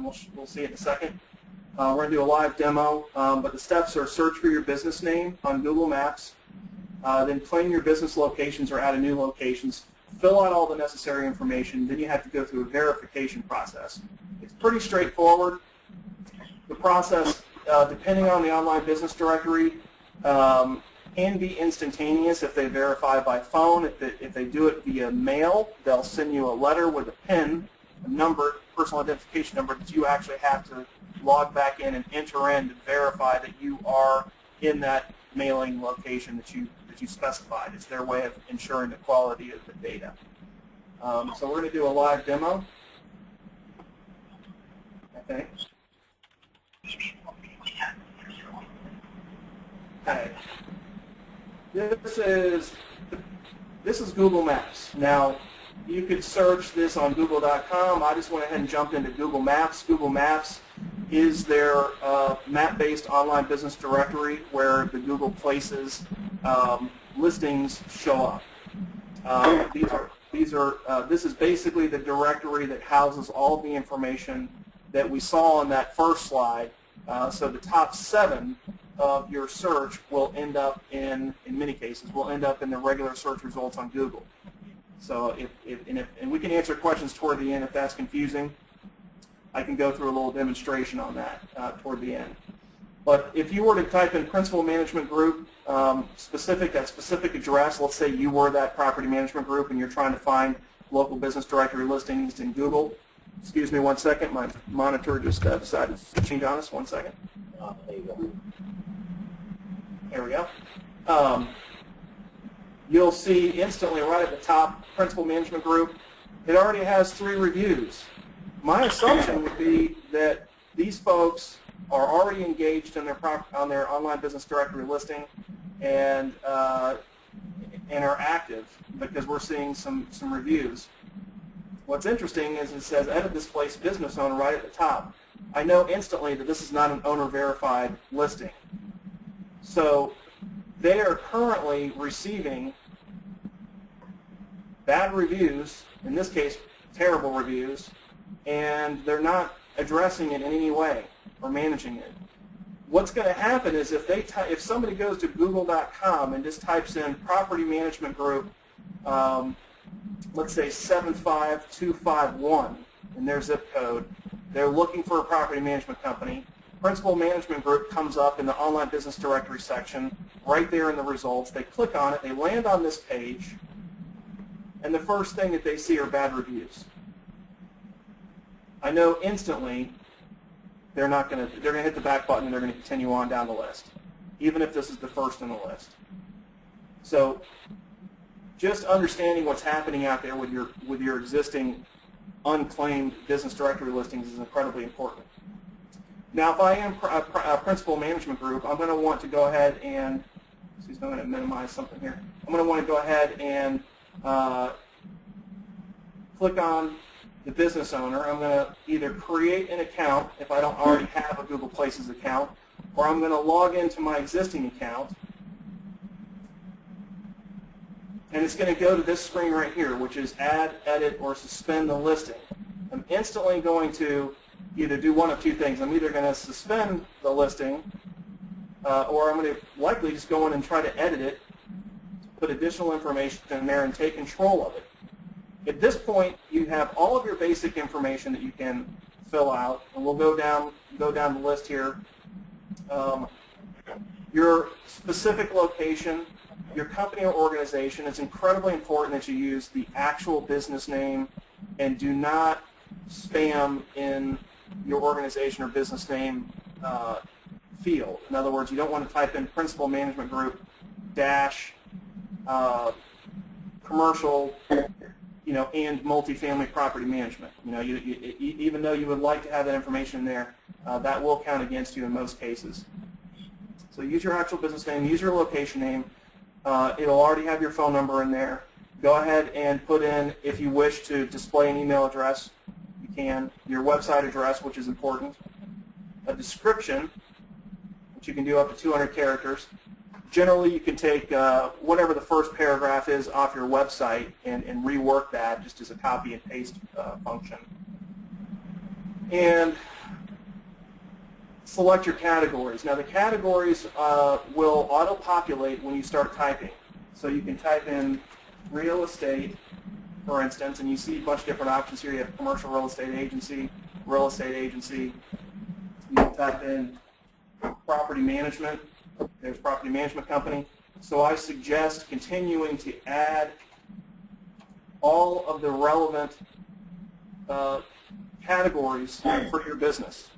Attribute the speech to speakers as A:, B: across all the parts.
A: we'll see it in a second. We're going to do a live demo, but the steps are search for your business name on Google Maps, then claim your business locations or add new locations, fill out all the necessary information, then you have to go through a verification process. It's pretty straightforward. The process, depending on the online business directory, can be instantaneous if they verify by phone. If they do it via mail, they'll send you a letter with a PIN, a number, personal identification number that you actually have to log back in and enter in to verify that you are in that mailing location that you specified. It's their way of ensuring the quality of the data. So we're going to do a live demo. Okay. Okay. This is Google Maps. Now, you could search this on Google.com. I just went ahead and jumped into Google Maps. Google Maps is their map-based online business directory where the Google Places listings show up. This is basically the directory that houses all the information that we saw on that first slide. So the top 7 of your search will end up in many cases, will end up in the regular search results on Google. So and we can answer questions toward the end if that's confusing. I can go through a little demonstration on that toward the end. But if you were to type in principal management group, that specific address, let's say you were that property management group and you're trying to find local business directory listings in Google. Excuse me 1 second, my monitor just decided to change on us. 1 second. There you go. There we go. You'll see instantly right at the top, principal management group, it already has 3 reviews. My assumption would be that these folks are already engaged in on their online business directory listing and are active because we're seeing some reviews. What's interesting is it says edit this place business owner right at the top. I know instantly that this is not an owner verified listing. So they are currently receiving bad reviews, in this case terrible reviews, and they're not addressing it in any way or managing it. What's going to happen is if somebody goes to Google.com and just types in property management group, let's say 75251 in their zip code, they're looking for a property management company. Principal management group comes up in the online business directory section, right there in the results. They click on it, they land on this page, and the first thing that they see are bad reviews. I know instantly they're going to hit the back button and they're going to continue on down the list, even if this is the first in the list. So just understanding what's happening out there with your existing unclaimed business directory listings is incredibly important. Now, if I am a principal management group, I'm going to want to go ahead and, excuse me, I'm going to minimize something here. I'm going to want to go ahead and click on the business owner. I'm going to either create an account if I don't already have a Google Places account, or I'm going to log into my existing account. And it's going to go to this screen right here, which is add, edit, or suspend the listing. I'm instantly going to either do one of 2 things. I'm either going to suspend the listing, or I'm going to likely just go in and try to edit it, put additional information in there, and take control of it. At this point, you have all of your basic information that you can fill out, and we'll go down the list here. Your specific location, your company or organization. It's incredibly important that you use the actual business name and do not spam in your organization or business name field. In other words, you don't want to type in principal management group dash commercial, and multifamily property management. Even though you would like to have that information there, that will count against you in most cases. So use your actual business name, use your location name. It'll already have your phone number in there. Go ahead and put in, if you wish to display an email address, you can. Your website address, which is important. A description, which you can do up to 200 characters. Generally, you can take whatever the first paragraph is off your website and rework that just as a copy and paste function. And select your categories. Now the categories will auto-populate when you start typing. So you can type in real estate, for instance, and you see a bunch of different options here. You have commercial real estate agency, real estate agency. You can type in property management. There's property management company. So I suggest continuing to add all of the relevant categories for your business.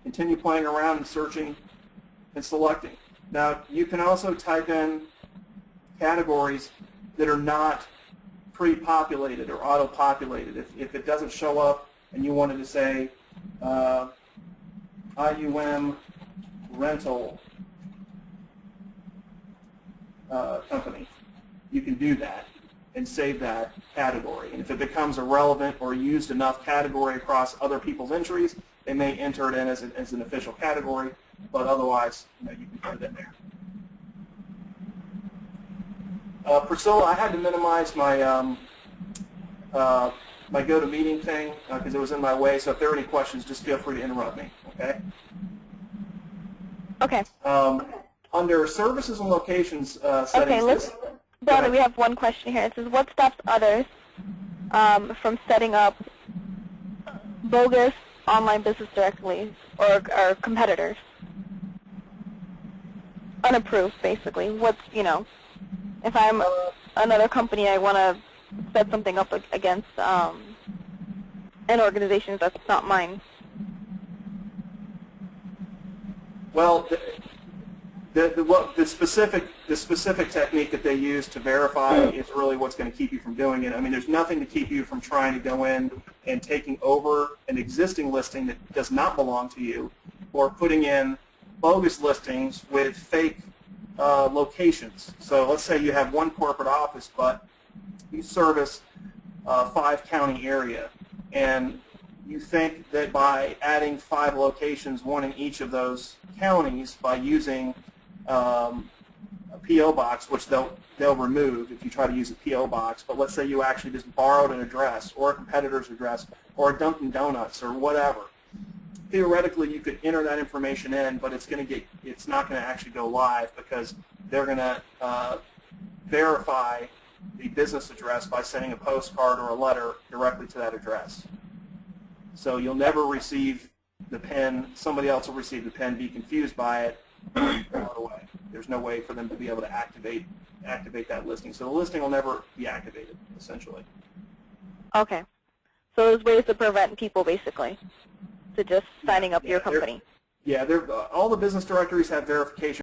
A: Continue playing around and searching and selecting. Now, you can also type in categories that are not pre-populated or auto-populated. If it doesn't show up and you wanted to say IUM rental company, you can do that and save that category. And if it becomes a relevant or used enough category across other people's entries, they may enter it in as an official category, but otherwise, you can put it in there. Priscilla, I had to minimize my my GoToMeeting thing because it was in my way. So if there are any questions, just feel free to interrupt me. Okay.
B: Okay.
A: Under services and locations settings.
B: Okay, Brantley, we have one question here. It says, what stops others from setting up bogus online business directories or competitors? Unapproved, basically. What's, if I'm another company, I want to set something up against an organization that's not mine.
A: Well, the specific technique that they use to verify is really what's going to keep you from doing it. I mean, there's nothing to keep you from trying to go in and taking over an existing listing that does not belong to you, or putting in bogus listings with fake locations. So let's say you have one corporate office, but you service a 5-county area, and you think that by adding 5 locations, one in each of those counties, by using a P.O. box, which they'll remove if you try to use a P.O. box, but let's say you actually just borrowed an address or a competitor's address or a Dunkin' Donuts or whatever. Theoretically, you could enter that information in, but it's not going to actually go live because they're going to verify the business address by sending a postcard or a letter directly to that address. So you'll never receive the PIN. Somebody else will receive the PIN, be confused by it, and throw it away. There's no way for them to be able to activate that listing. So the listing will never be activated, essentially.
B: Okay. So there's ways to prevent people, basically, to just signing up your company.
A: Yeah, all the business directories have verification